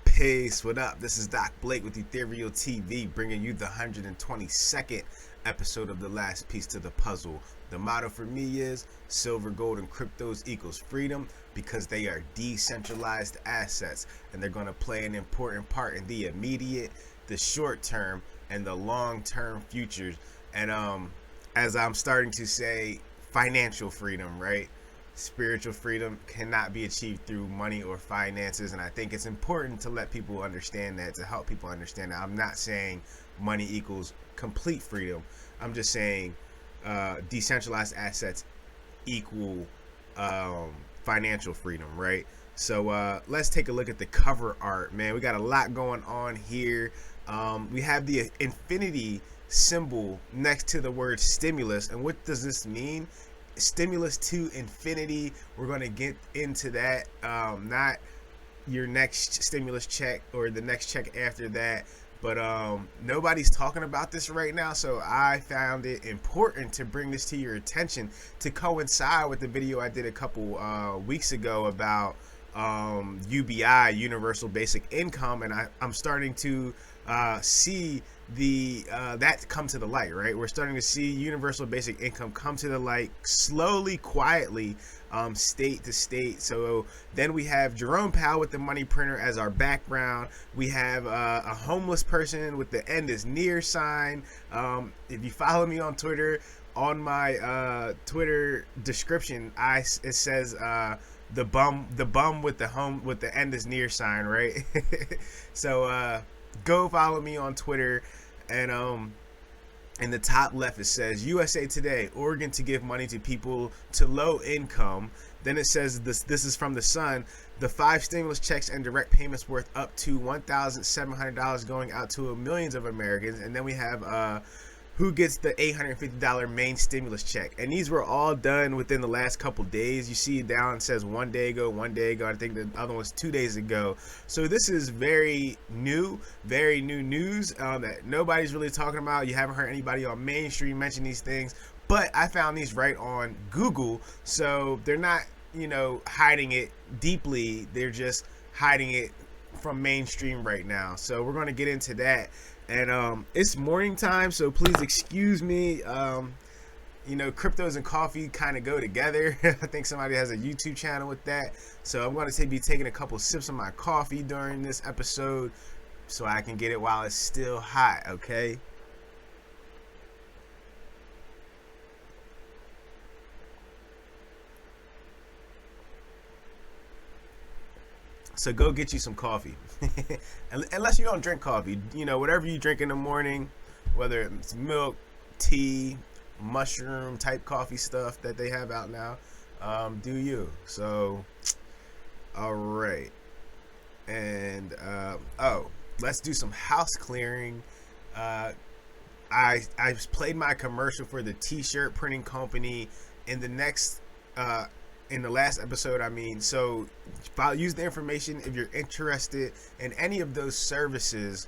Peace, what up? This is Doc Blake with Ethereal TV, bringing you the 122nd episode of The Last Piece to the Puzzle. The motto for me is silver, gold, and cryptos equals freedom, because they are decentralized assets and they're going to play an important part in the immediate, the short term, and the long term futures. And as I'm starting to say, financial freedom, right? Spiritual freedom cannot be achieved through money or finances, and I think it's important to let people understand that, to help people understand that. I'm not saying money equals complete freedom. I'm just saying decentralized assets equal financial freedom, right? So let's take a look at the cover art, man. We got a lot going on here. We have the infinity symbol next to the word stimulus, and what does this mean? Stimulus to infinity. We're going to get into that. Not your next stimulus check or the next check after that, but nobody's talking about this right now, so I found it important to bring this to your attention to coincide with the video I did a couple weeks ago about UBI, Universal Basic Income, and I'm starting to see that come to the light, right? We're starting to see universal basic income come to the light slowly, quietly, state to state. So then we have Jerome Powell with the money printer as our background. We have a homeless person with the end is near sign. If you follow me on Twitter, on my Twitter description, it says the bum with the end is near sign, right? So go follow me on Twitter, and in the top left it says USA Today, Oregon to give money to people to low income. Then it says this is from the Sun, the 5 stimulus checks and direct payments worth up to $1,700 going out to millions of Americans. And then we have who gets the $850 main stimulus check, and these were all done within the last couple days. You see it down, it says one day ago. I think the other one's 2 days ago. So this is very new news that nobody's really talking about. You haven't heard anybody on mainstream mention these things, but I found these right on Google, so they're not hiding it deeply, they're just hiding it from mainstream right now. So we're going to get into that. And it's morning time, so please excuse me. Cryptos and coffee kind of go together. I think somebody has a YouTube channel with that. So I'm going to be taking a couple sips of my coffee during this episode so I can get it while it's still hot, okay? So go get you some coffee. Unless you don't drink coffee, whatever you drink in the morning, whether it's milk, tea, mushroom type coffee stuff that they have out now, do you. So, all right. And, let's do some house clearing. I played my commercial for the t-shirt printing company in the last episode. So use the information if you're interested in any of those services.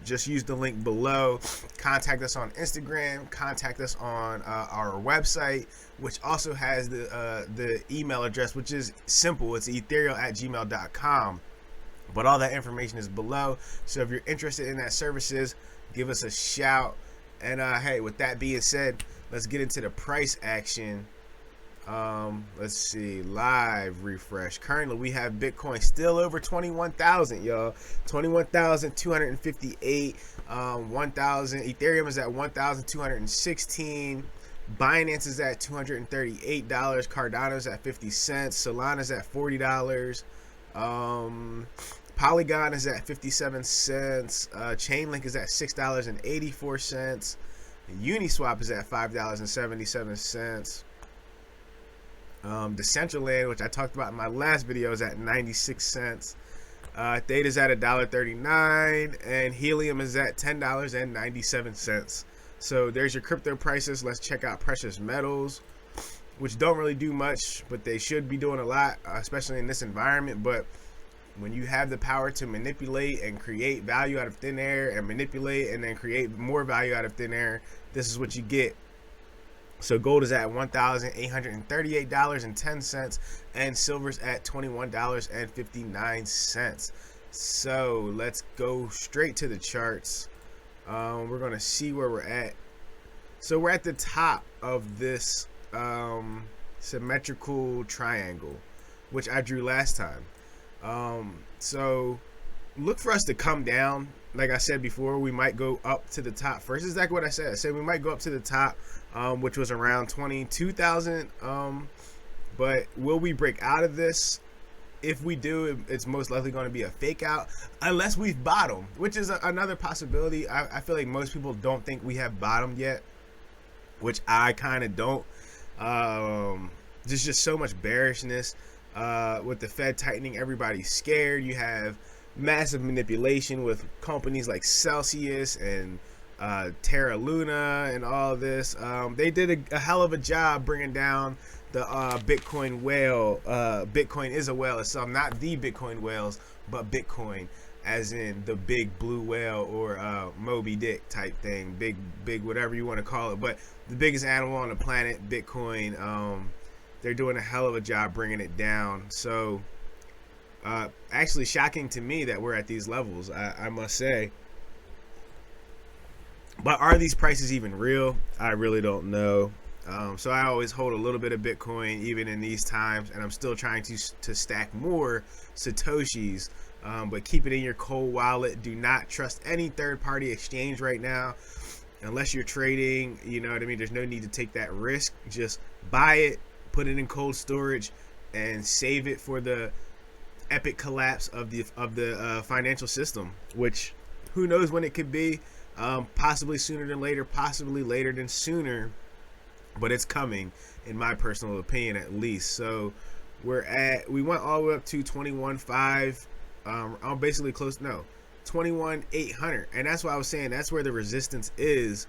Just use the link below. Contact us on Instagram, contact us on our website, which also has the email address, which is simple. It's ethereal@gmail.com, but all that information is below. So if you're interested in that services, give us a shout. And hey, with that being said, let's get into the price action. Let's see, live refresh. Currently we have Bitcoin still over 21,000, y'all. 21,258. 1,000. Ethereum is at 1,216. Binance is at $238. Cardano is at 50 cents. Solana is at $40. Polygon is at 57 cents. Chainlink is at $6.84. Uniswap is at $5.77. Decentraland, which I talked about in my last video, is at 96 cents. Theta is at $1.39, and Helium is at $10.97. So there's your crypto prices. Let's check out precious metals, which don't really do much, but they should be doing a lot, especially in this environment. But when you have the power to manipulate and create value out of thin air, and manipulate and then create more value out of thin air, this is what you get. So gold is at $1,838.10, and silver's at $21.59. So let's go straight to the charts. We're gonna see where we're at. So we're at the top of this symmetrical triangle, which I drew last time. So look for us to come down. Like I said before, we might go up to the top first. This is exactly what I said. I said we might go up to the top, which was around 22,000. But will we break out of this? If we do, it's most likely going to be a fake out, unless we've bottomed, which is another possibility. I feel like most people don't think we have bottomed yet, which I kind of don't. There's just so much bearishness with the Fed tightening. Everybody's scared. You have massive manipulation with companies like Celsius and Terra Luna and all of this. They did a hell of a job bringing down the Bitcoin whale. Bitcoin is a whale itself, not the Bitcoin whales, but Bitcoin as in the big blue whale or Moby Dick type thing, big whatever you want to call it, but the biggest animal on the planet, Bitcoin. They're doing a hell of a job bringing it down. So actually shocking to me that we're at these levels, I must say. But are these prices even real? I really don't know. So I always hold a little bit of Bitcoin even in these times, and I'm still trying to stack more Satoshis. But keep it in your cold wallet. Do not trust any third-party exchange right now unless you're trading. You know what I mean? There's no need to take that risk. Just buy it, put it in cold storage, and save it for the epic collapse of the financial system, which who knows when it could be. Possibly sooner than later, possibly later than sooner, but it's coming, in my personal opinion, at least. So we went all the way up to 21.5. I'm basically close. No, 21,800, and that's why I was saying that's where the resistance is,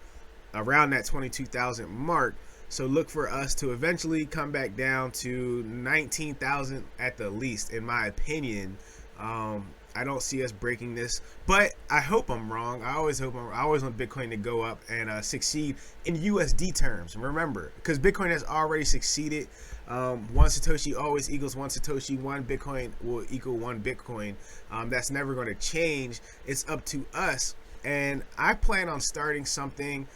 around that 22,000 mark. So look for us to eventually come back down to 19,000 at the least, in my opinion. I don't see us breaking this, but I hope I'm wrong. I always want Bitcoin to go up and succeed in USD terms. Remember, because Bitcoin has already succeeded. One Satoshi always equals one Satoshi. One Bitcoin will equal one Bitcoin. That's never going to change. It's up to us. And I plan on starting something,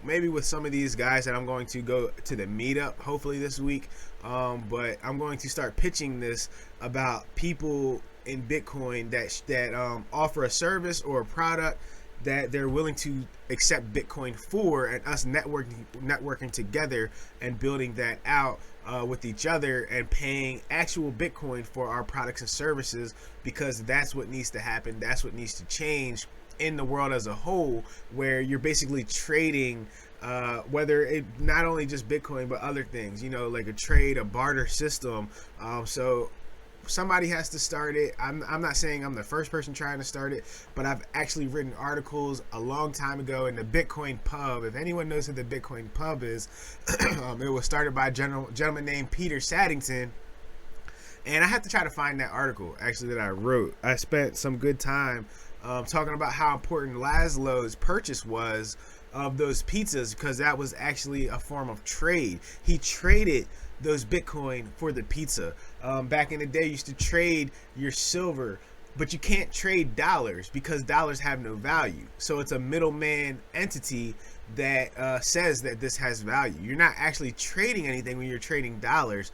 maybe with some of these guys that I'm going to go to the meetup hopefully this week. But I'm going to start pitching this about people in Bitcoin that offer a service or a product that they're willing to accept Bitcoin for, and us networking together and building that out with each other and paying actual Bitcoin for our products and services, because that's what needs to happen. That's what needs to change in the world as a whole, where you're basically trading whether it not only just Bitcoin but other things, you know, like a trade, a barter system. So somebody has to start it. I'm not saying I'm the first person trying to start it, but I've actually written articles a long time ago in the Bitcoin Pub. If anyone knows who the Bitcoin Pub is, it was started by a gentleman named Peter Saddington. And I have to try to find that article actually that I wrote. I spent some good time talking about how important Laszlo's purchase was of those pizzas, because that was actually a form of trade. He traded those Bitcoin for the pizza. Back in the day, you used to trade your silver, but you can't trade dollars because dollars have no value. So it's a middleman entity that says that this has value. You're not actually trading anything when you're trading dollars,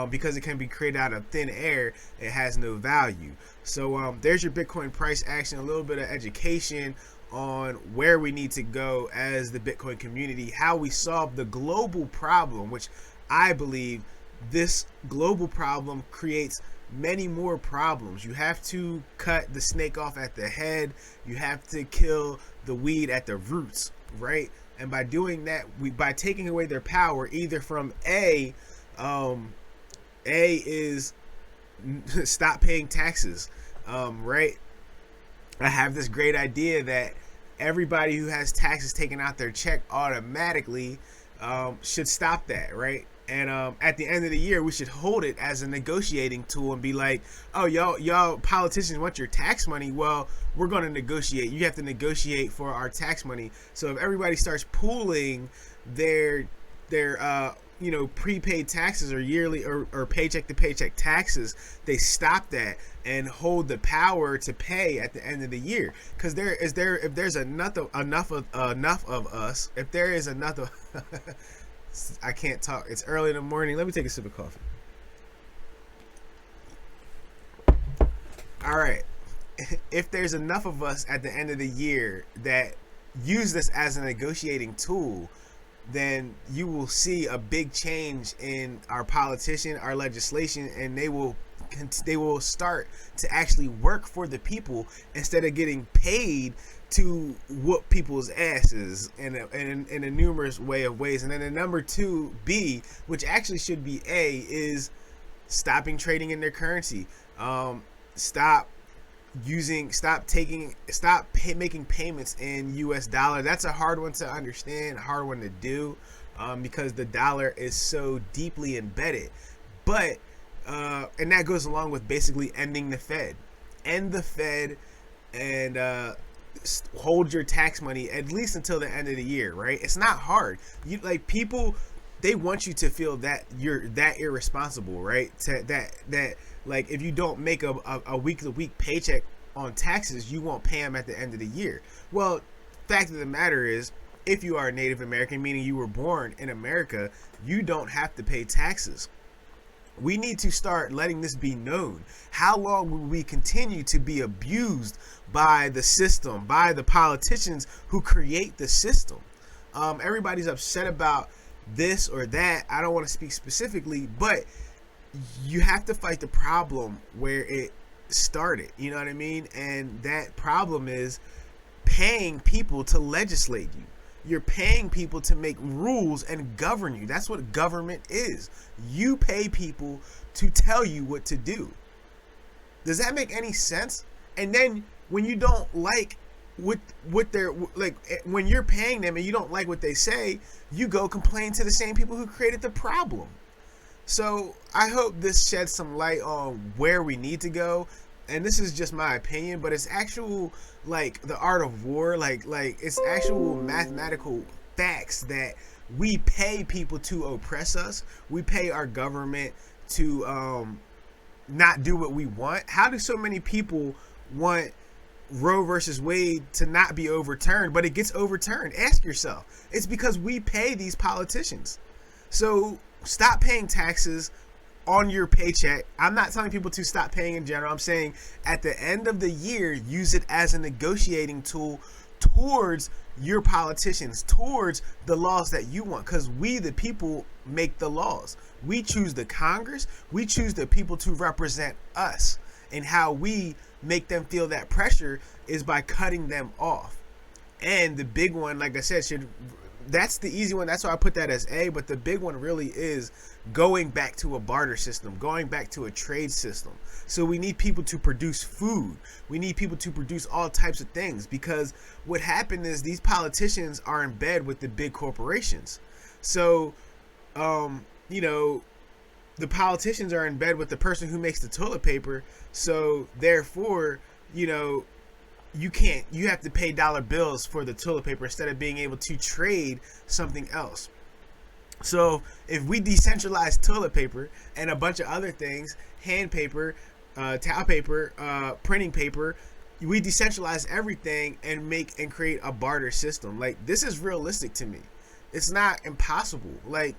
because it can be created out of thin air. It has no value. So there's your Bitcoin price action, a little bit of education on where we need to go as the Bitcoin community, how we solve the global problem, which I believe this global problem creates many more problems. You have to cut the snake off at the head. You have to kill the weed at the roots, right? And by doing that, by taking away their power, either from A is stop paying taxes, right? I have this great idea that everybody who has taxes taken out their check automatically should stop that, right? And at the end of the year, we should hold it as a negotiating tool and be like, oh, y'all politicians want your tax money. Well, we're going to negotiate. You have to negotiate for our tax money. So if everybody starts pooling their prepaid taxes or yearly or paycheck to paycheck taxes. They stop that and hold the power to pay at the end of the year. Because if there's enough of us, if there is enough of I can't talk. It's early in the morning. Let me take a sip of coffee. All right. If there's enough of us at the end of the year that use this as a negotiating tool, then you will see a big change in our politician, our legislation, and they will start to actually work for the people instead of getting paid to whoop people's asses in a numerous ways. And then the number 2B, which actually should be A, is stopping trading in their currency. Stop making payments in US dollar. That's a hard one to understand, a hard one to do, because the dollar is so deeply embedded. But and that goes along with basically ending the Fed. End the Fed and hold your tax money at least until the end of the year, right? It's not hard. People, they want you to feel that you're that irresponsible, right? That like, if you don't make a week-to-week paycheck on taxes, you won't pay them at the end of the year. Well, fact of the matter is, if you are a Native American, meaning you were born in America, you don't have to pay taxes. We need to start letting this be known. How long will we continue to be abused by the system, by the politicians who create the system? Everybody's upset about this or that. I don't want to speak specifically, but you have to fight the problem where it started. You know what I mean? And that problem is paying people to legislate you. You're paying people to make rules and govern you. That's what government is. You pay people to tell you what to do. Does that make any sense? And then when you don't like what they're like, when you're paying them and you don't like what they say, you go complain to the same people who created the problem. So I hope this sheds some light on where we need to go. And this is just my opinion, but it's actual, like, the art of war, like it's actual mathematical facts that we pay people to oppress us. We pay our government to not do what we want. How do so many people want Roe versus Wade to not be overturned, but it gets overturned? Ask yourself. It's because we pay these politicians. So stop paying taxes on your paycheck. I'm not telling people to stop paying in general. I'm saying at the end of the year, use it as a negotiating tool towards your politicians, towards the laws that you want, because we, the people, make the laws. We choose the Congress. We choose the people to represent us, and how we make them feel that pressure is by cutting them off. And the big one, like I said, that's the easy one. That's why I put that as A. But the big one really is going back to a barter system, going back to a trade system. So we need people to produce food. We need people to produce all types of things, because what happened is these politicians are in bed with the big corporations. So, the politicians are in bed with the person who makes the toilet paper. So therefore, you have to pay dollar bills for the toilet paper instead of being able to trade something else. So if we decentralize toilet paper and a bunch of other things, hand paper, towel paper, printing paper, we decentralize everything and create a barter system. Like, this is realistic to me. It's not impossible. Like,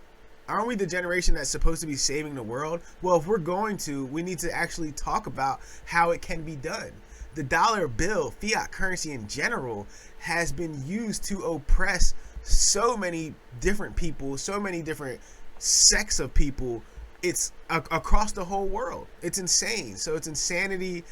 aren't we the generation that's supposed to be saving the world? Well, if we're going to, we need to actually talk about how it can be done. The dollar bill, fiat currency in general, has been used to oppress so many different people, so many different sects of people. It's across the whole world. It's insane. So it's insanity.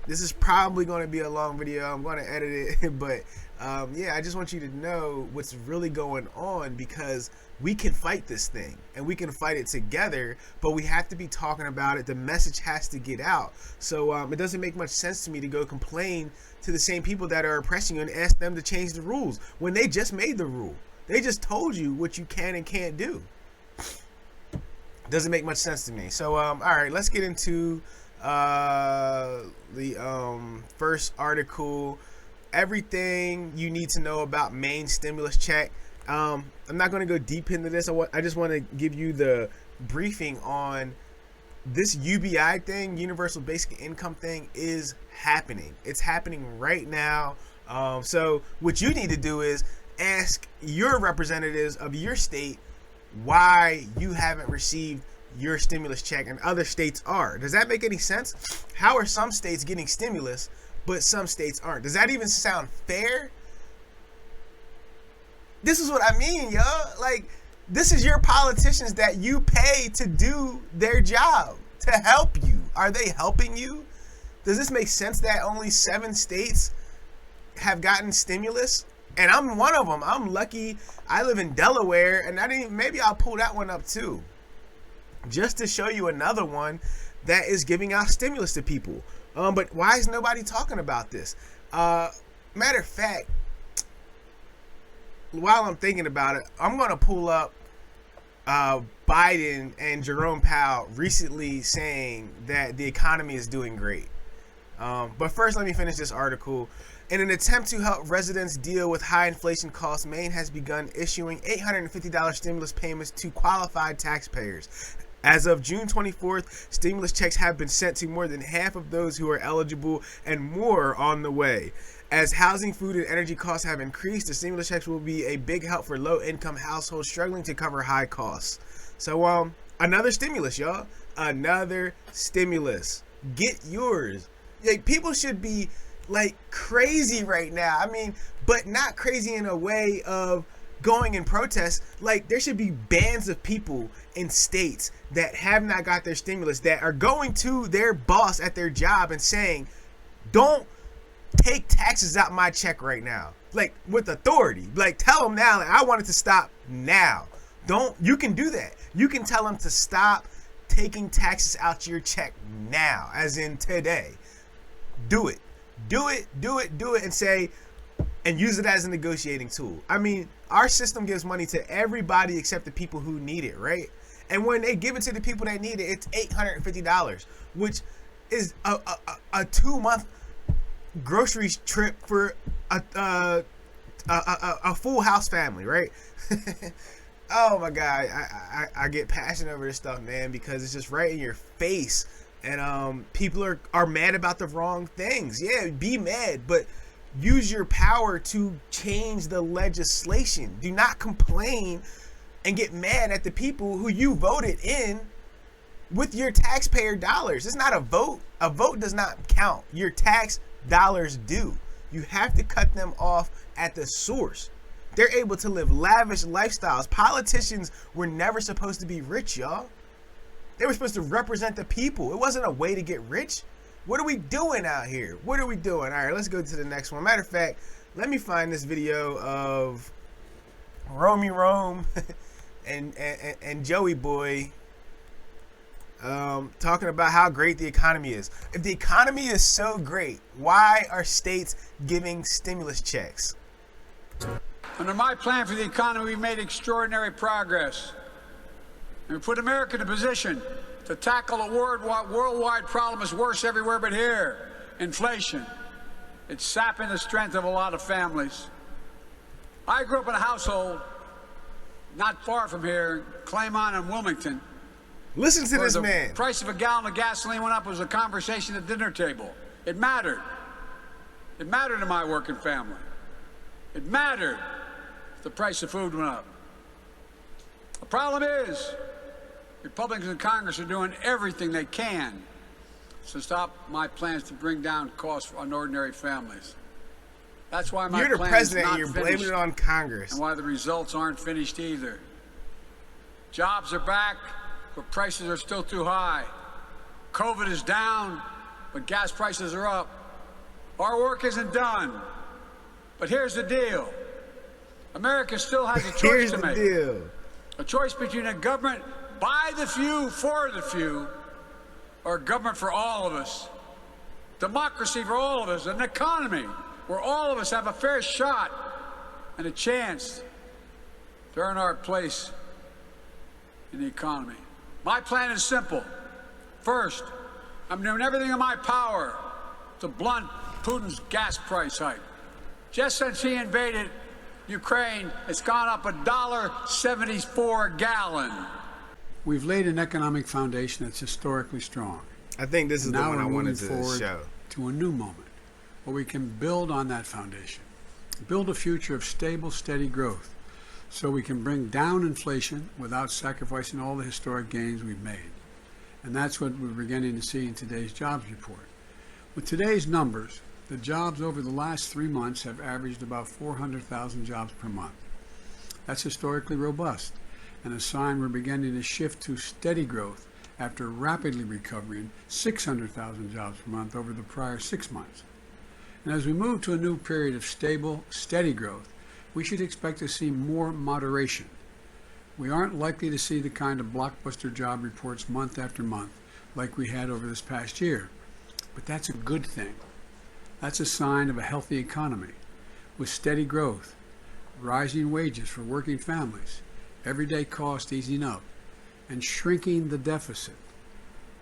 This is probably going to be a long video. I'm going to edit it, but I just want you to know what's really going on, because we can fight this thing and we can fight it together, but we have to be talking about it. The message has to get out. So it doesn't make much sense to me to go complain to the same people that are oppressing you and ask them to change the rules when they just made the rule. They just told you what you can and can't do. Doesn't make much sense to me. So all right, let's get into the first article. Everything you need to know about Maine stimulus check. I'm not going to go deep into this. I just want to give you the briefing on this UBI thing, Universal Basic Income thing, is happening. It's happening right now. So what you need to do is ask your representatives of your state why you haven't received your stimulus check and other states are. Does that make any sense? How are some states getting stimulus but some states aren't? Does that even sound fair? This is what I mean, y'all. Like, this is your politicians that you pay to do their job, to help you. Are they helping you? Does this make sense that only 7 states have gotten stimulus? And I'm one of them. I'm lucky. I live in Delaware, and maybe I'll pull that one up too, just to show you another one that is giving out stimulus to people. But why is nobody talking about this? Matter of fact, while I'm thinking about it, I'm going to pull up Biden and Jerome Powell recently saying that the economy is doing great. But first, let me finish this article. In an attempt to help residents deal with high inflation costs, Maine has begun issuing $850 stimulus payments to qualified taxpayers. As of June 24th, stimulus checks have been sent to more than half of those who are eligible, and more on the way. As housing, food, and energy costs have increased, the stimulus checks will be a big help for low-income households struggling to cover high costs. So, another stimulus, y'all. Another stimulus. Get yours. Like, people should be, like, crazy right now. I mean, but not crazy in a way of going in protest. Like, there should be bands of people in states that have not got their stimulus that are going to their boss at their job and saying, don't take taxes out my check right now. Like, with authority. Like, tell them now, like, I want it to stop now. You can do that. You can tell them to stop taking taxes out your check now, as in today. Do it. Do it, and say, and use it as a negotiating tool. I mean, our system gives money to everybody except the people who need it, right? And when they give it to the people that need it, it's $850, which is a 2-month grocery trip for a full house family, right? Oh my God, I get passionate over this stuff, man, because it's just right in your face. And people are mad about the wrong things. Yeah, be mad, but use your power to change the legislation. Do not complain and get mad at the people who you voted in with your taxpayer dollars. It's not a vote. A vote does not count. Your tax dollars do. You have to cut them off at the source. They're able to live lavish lifestyles. Politicians were never supposed to be rich, y'all. They were supposed to represent the people. It wasn't a way to get rich. What are we doing out here? What are we doing? All right, let's go to the next one. Matter of fact, let me find this video of Romy Rome and Joey Boy talking about how great the economy is. If the economy is so great, why are states giving stimulus checks? Under my plan for the economy, we made extraordinary progress. And we put America in a position to tackle a worldwide problem that's worse everywhere but here: inflation. It's sapping the strength of a lot of families. I grew up in a household not far from here, Claymont and Wilmington. Listen to this man. The price of a gallon of gasoline went up. It was a conversation at the dinner table. It mattered. It mattered to my working family. It mattered if the price of food went up. The problem is, Republicans in Congress are doing everything they can to stop my plans to bring down costs on ordinary families. That's why my You're the plan president is not and you're finished, blaming it on Congress. and why the results aren't finished either. Jobs are back, but prices are still too high. COVID is down, but gas prices are up. Our work isn't done. But here's the deal. America still has a choice to make. A choice between a government by the few, for the few, or a government for all of us. Democracy for all of us, an economy where all of us have a fair shot and a chance to earn our place in the economy. My plan is simple. First, I'm doing everything in my power to blunt Putin's gas price hike. Just since he invaded Ukraine, it's gone up $1.74 a gallon. We've laid an economic foundation that's historically strong. I think this is the Now one I we're wanted moving to forward show. to a new moment where we can build on that foundation, build a future of stable, steady growth, so we can bring down inflation without sacrificing all the historic gains we've made. And that's what we're beginning to see in today's jobs report. With today's numbers, the jobs over the last 3 months have averaged about 400,000 jobs per month. That's historically robust and a sign we're beginning to shift to steady growth after rapidly recovering 600,000 jobs per month over the prior 6 months. And as we move to a new period of stable, steady growth, we should expect to see more moderation. We aren't likely to see the kind of blockbuster job reports month after month like we had over this past year. But that's a good thing. That's a sign of a healthy economy with steady growth, rising wages for working families, everyday costs easing up, and shrinking the deficit.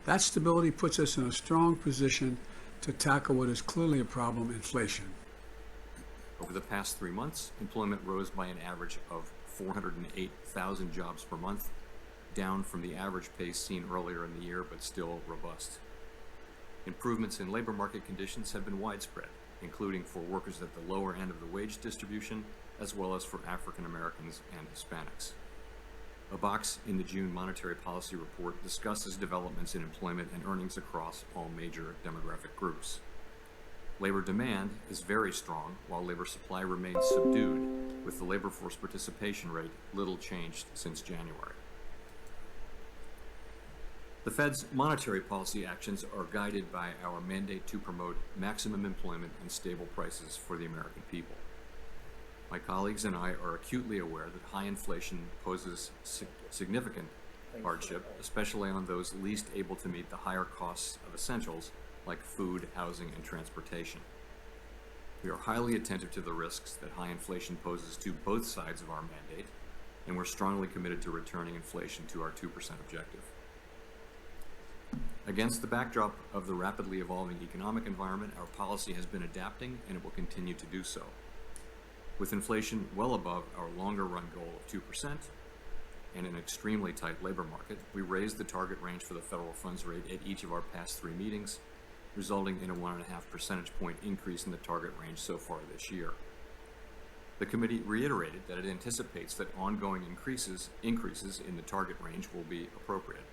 That stability puts us in a strong position to tackle what is clearly a problem, inflation. Over the past 3 months, employment rose by an average of 408,000 jobs per month, down from the average pace seen earlier in the year, but still robust. Improvements in labor market conditions have been widespread, including for workers at the lower end of the wage distribution, as well as for African Americans and Hispanics. A box in the June Monetary Policy Report discusses developments in employment and earnings across all major demographic groups. Labor demand is very strong, while labor supply remains subdued, with the labor force participation rate little changed since January. The Fed's monetary policy actions are guided by our mandate to promote maximum employment and stable prices for the American people. My colleagues and I are acutely aware that high inflation poses significant hardship, especially on those least able to meet the higher costs of essentials like food, housing, and transportation. We are highly attentive to the risks that high inflation poses to both sides of our mandate, and we're strongly committed to returning inflation to our 2% objective. Against the backdrop of the rapidly evolving economic environment, our policy has been adapting, and it will continue to do so. With inflation well above our longer-run goal of 2% and an extremely tight labor market, we raised the target range for the federal funds rate at each of our past 3 meetings, resulting in a 1.5 percentage point increase in the target range so far this year. The committee reiterated that it anticipates that ongoing increases in the target range will be appropriate.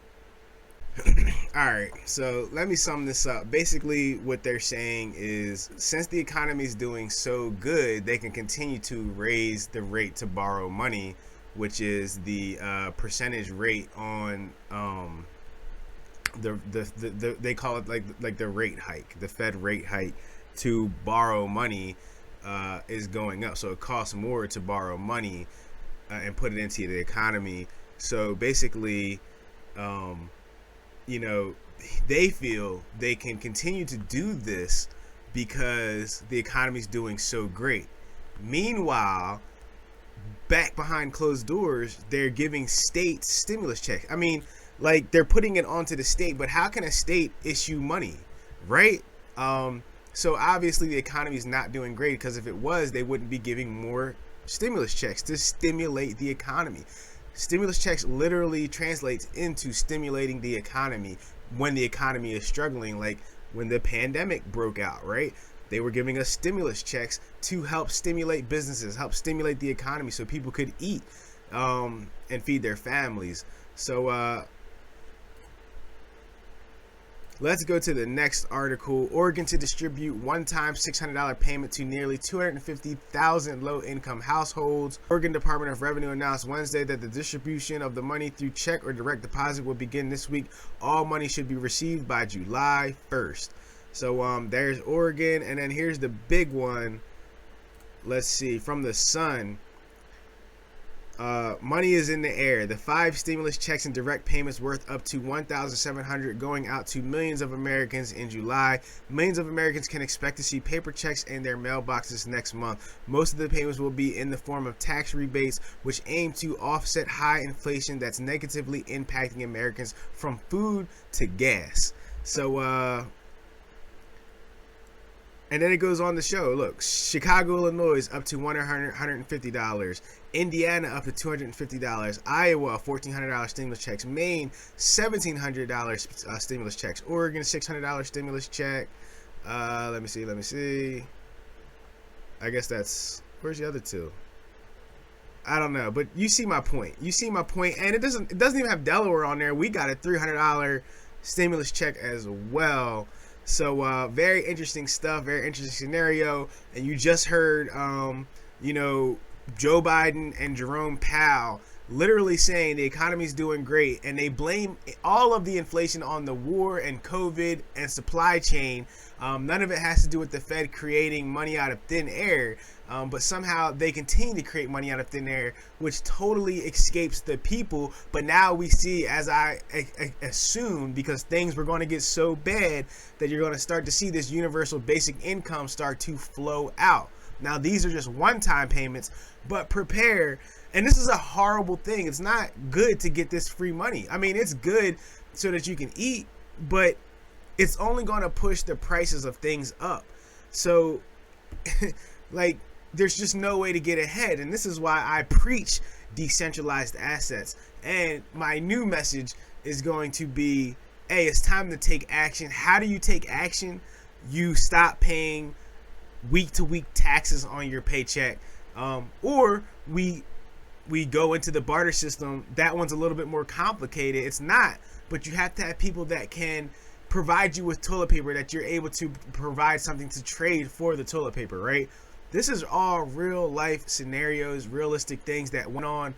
All right, so let me sum this up. Basically, what they're saying is, since the economy is doing so good, they can continue to raise the rate to borrow money, which is the percentage rate on they call it like the rate hike. The Fed rate hike to borrow money is going up, so it costs more to borrow money and put it into the economy. So basically, they feel they can continue to do this because the economy is doing so great. Meanwhile, back behind closed doors, they're giving states stimulus checks. I mean, like, they're putting it onto the state, but how can a state issue money, right? So obviously the economy is not doing great, because if it was, they wouldn't be giving more stimulus checks to stimulate the economy. Stimulus checks literally translates into stimulating the economy when the economy is struggling, like when the pandemic broke out, right? They were giving us stimulus checks to help stimulate businesses, help stimulate the economy so people could eat and feed their families. So let's go to the next article. Oregon to distribute one-time $600 payment to nearly 250,000 low-income households. Oregon Department of Revenue announced Wednesday that the distribution of the money through check or direct deposit will begin this week. All money should be received by July 1st. So there's Oregon, and then here's the big one. Let's see, from the Sun. Money is in the air. The 5 stimulus checks and direct payments worth up to $1,700 going out to millions of Americans in July. Millions of Americans can expect to see paper checks in their mailboxes next month. Most of the payments will be in the form of tax rebates, which aim to offset high inflation that's negatively impacting Americans from food to gas. So, And then it goes on to show, look, Chicago, Illinois up to $150. Indiana up to $250. Iowa, $1,400 stimulus checks. Maine, $1,700 stimulus checks. Oregon, $600 stimulus check. Let me see. I guess that's, where's the other two? I don't know, but you see my point. And it doesn't even have Delaware on there. We got a $300 stimulus check as well. So very interesting stuff, very interesting scenario. And you just heard, Joe Biden and Jerome Powell literally saying the economy's doing great, and they blame all of the inflation on the war and COVID and supply chain. None of it has to do with the Fed creating money out of thin air, but somehow they continue to create money out of thin air, which totally escapes the people. But now we see, as I assumed, because things were going to get so bad, that you're going to start to see this universal basic income start to flow out. Now, these are just one-time payments, but prepare. And this is a horrible thing. It's not good to get this free money. I mean, it's good so that you can eat, but it's only going to push the prices of things up. So, like, there's just no way to get ahead. And this is why I preach decentralized assets. And my new message is going to be, hey, it's time to take action. How do you take action? You stop paying week-to-week taxes on your paycheck, or we go into the barter system. That one's a little bit more complicated. It's not, but you have to have people that can provide you with toilet paper, that you're able to provide something to trade for the toilet paper, right? This is all real life scenarios, realistic things that went on.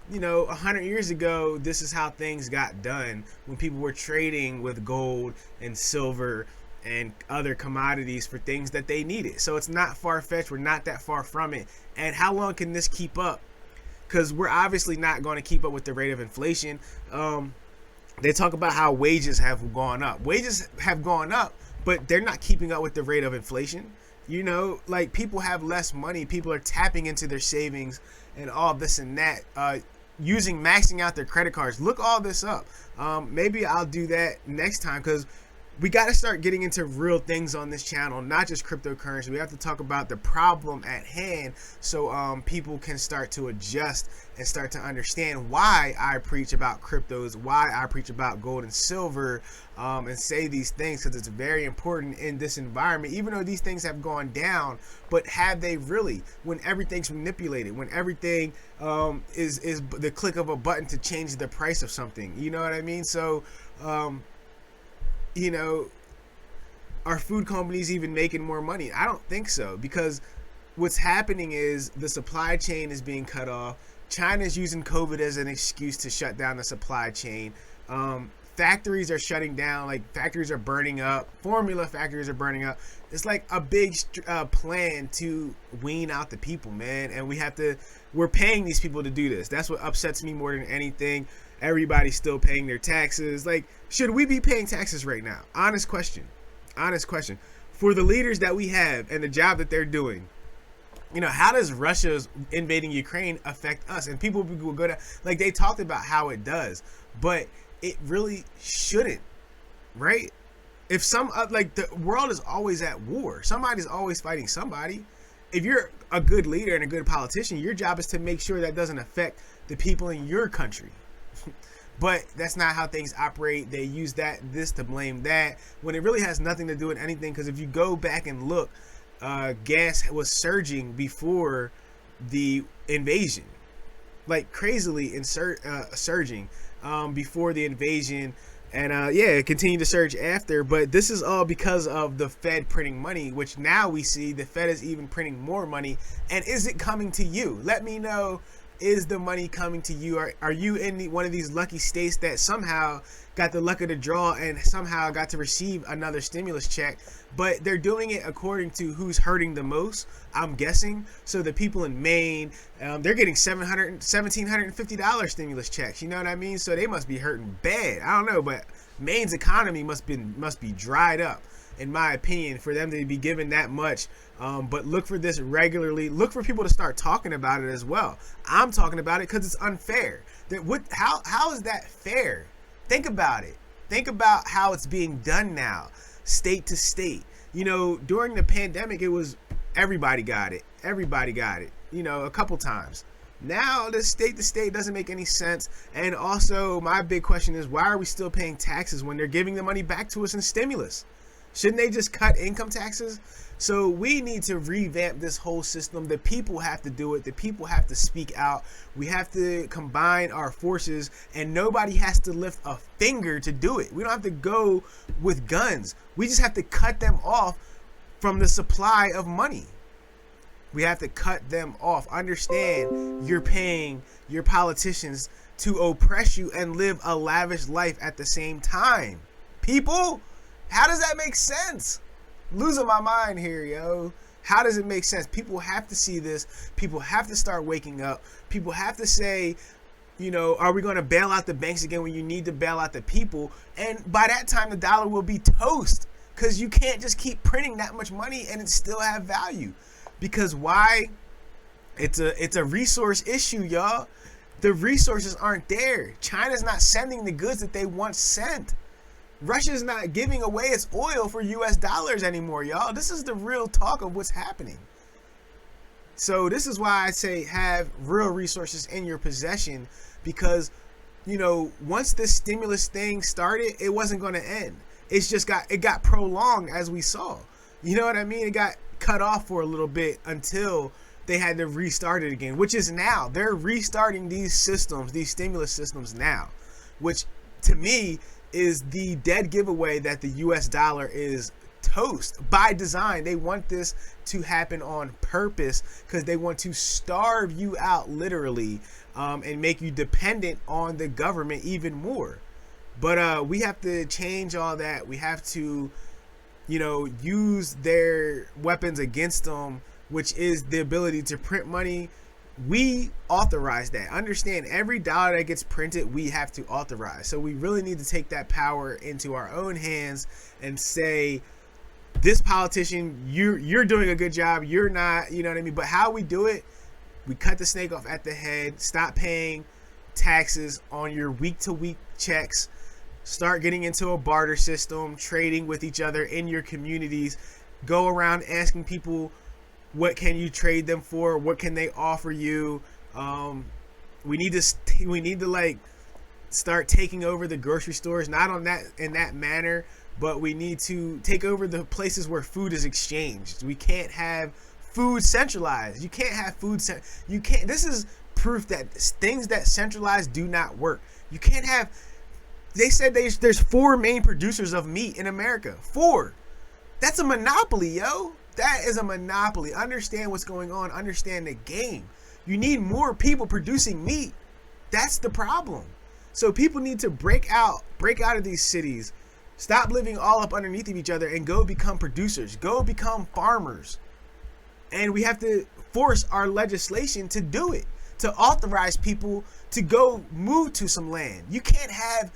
100 years ago, this is how things got done when people were trading with gold and silver and other commodities for things that they needed. So it's not far-fetched. We're not that far from it. And how long can this keep up? Because we're obviously not going to keep up with the rate of inflation. They talk about how wages have gone up. Wages have gone up, but they're not keeping up with the rate of inflation. Like, people have less money. People are tapping into their savings and all this and that, maxing out their credit cards. Look all this up. Maybe I'll do that next time, because we got to start getting into real things on this channel, not just cryptocurrency. We have to talk about the problem at hand, so people can start to adjust and start to understand why I preach about cryptos, why I preach about gold and silver, and say these things, because it's very important in this environment. Even though these things have gone down, but have they really? When everything's manipulated, when everything is the click of a button to change the price of something, you know what I mean? So are food companies even making more money? I don't think so, because what's happening is the supply chain is being cut off. China's using COVID as an excuse to shut down the supply chain. Factories are shutting down, like factories are burning up. Formula factories are burning up. It's like a big plan to wean out the people, man. And we're paying these people to do this. That's what upsets me more than anything. Everybody's still paying their taxes. Like, should we be paying taxes right now? Honest question. For the leaders that we have and the job that they're doing, how does Russia's invading Ukraine affect us? And people will go to, like, they talked about how it does, but it really shouldn't, right? If the world is always at war. Somebody's always fighting somebody. If you're a good leader and a good politician, your job is to make sure that doesn't affect the people in your country. But that's not how things operate. They use this to blame that, when it really has nothing to do with anything. Because if you go back and look, gas was surging before the invasion, like crazily surging before the invasion, and it continued to surge after. But this is all because of the Fed printing money, which now we see the Fed is even printing more money. And is it coming to you? Let me know. Is the money coming to you? Are you in one of these lucky states that somehow got the luck of the draw and somehow got to receive another stimulus check? But they're doing it according to who's hurting the most, I'm guessing. So the people in Maine, they're getting $1,750 stimulus checks. You know what I mean? So they must be hurting bad. I don't know, but Maine's economy must be dried up, in my opinion, for them to be given that much. But look for this regularly. Look for people to start talking about it as well. I'm talking about it because it's unfair. How is that fair? Think about it. Think about how it's being done now, state to state. You know, during the pandemic, it was everybody got it. Everybody got it, you know, a couple times. Now, the state to state doesn't make any sense. And also, my big question is, why are we still paying taxes when they're giving the money back to us in stimulus? Shouldn't they just cut income taxes? So we need to revamp this whole system. The people have to do it. The people have to speak out. We have to combine our forces, and nobody has to lift a finger to do it. We don't have to go with guns. We just have to cut them off from the supply of money. We have to cut them off. Understand, you're paying your politicians to oppress you and live a lavish life at the same time. People, how does that make sense? Losing my mind here, yo. How does it make sense? People have to see this. People have to start waking up. People have to say, you know, are we going to bail out the banks again when you need to bail out the people? And by that time, the dollar will be toast, because you can't just keep printing that much money and it still have value. Because why? It's a resource issue, y'all. The resources aren't there. China's not sending the goods that they once sent. Russia's not giving away its oil for US dollars anymore, y'all. This is the real talk of what's happening. So this is why I say have real resources in your possession, because, you know, once this stimulus thing started, it wasn't going to end. It got prolonged, as we saw. You know what I mean? It got cut off for a little bit until they had to restart it again, which is now. They're restarting these systems, these stimulus systems now, which to me is the dead giveaway that the US dollar is toast by design. They want this to happen on purpose because they want to starve you out, literally, and make you dependent on the government even more. But we have to change all that. We have to, you know, use their weapons against them, which is the ability to print money. We authorize that. Understand, every dollar that gets printed, we have to authorize. So we really need to take that power into our own hands and say, this politician, you're doing a good job, you're not, you know what I mean? But how we do it, we cut the snake off at the head, stop paying taxes on your week-to-week checks, start getting into a barter system, trading with each other in your communities, go around asking people, what can you trade them for? What can they offer you? We need to like start taking over the grocery stores, not in that manner, but we need to take over the places where food is exchanged. We can't have food centralized. You can't have food. This is proof that things that centralized do not work. You can't have. They said there's 4 main producers of meat in America. 4. That's a monopoly, yo. That is a monopoly. Understand what's going on. Understand the game. You need more people producing meat. That's the problem. So people need to break out of these cities. Stop living all up underneath of each other and go become producers. Go become farmers. And we have to force our legislation to do it, to authorize people to go move to some land. You can't have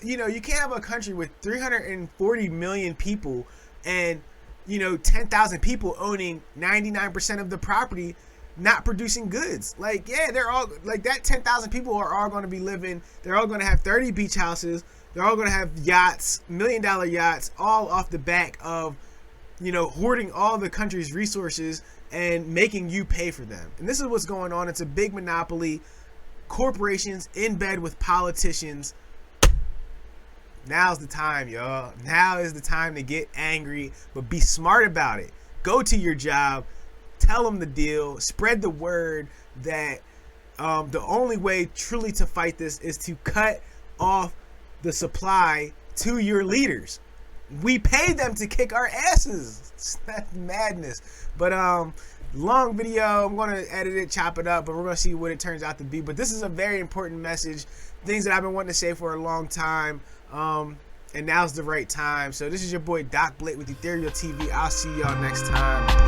you can't have a country with 340 million people and 10,000 people owning 99% of the property, not producing goods. Like, yeah, they're all like that. 10,000 people are all going to be living. They're all going to have 30 beach houses. They're all going to have yachts, $1 million yachts, all off the back of, hoarding all the country's resources and making you pay for them. And this is what's going on. It's a big monopoly. Corporations in bed with politicians. Now's the time, y'all. Now is the time to get angry, but be smart about it. Go to your job. Tell them the deal. Spread the word that the only way truly to fight this is to cut off the supply to your leaders. We pay them to kick our asses. That's madness. But long video. I'm going to edit it, chop it up, but we're going to see what it turns out to be. But this is a very important message. Things that I've been wanting to say for a long time. And now's the right time. So this is your boy Doc Blake with Ethereal TV. I'll see y'all next time.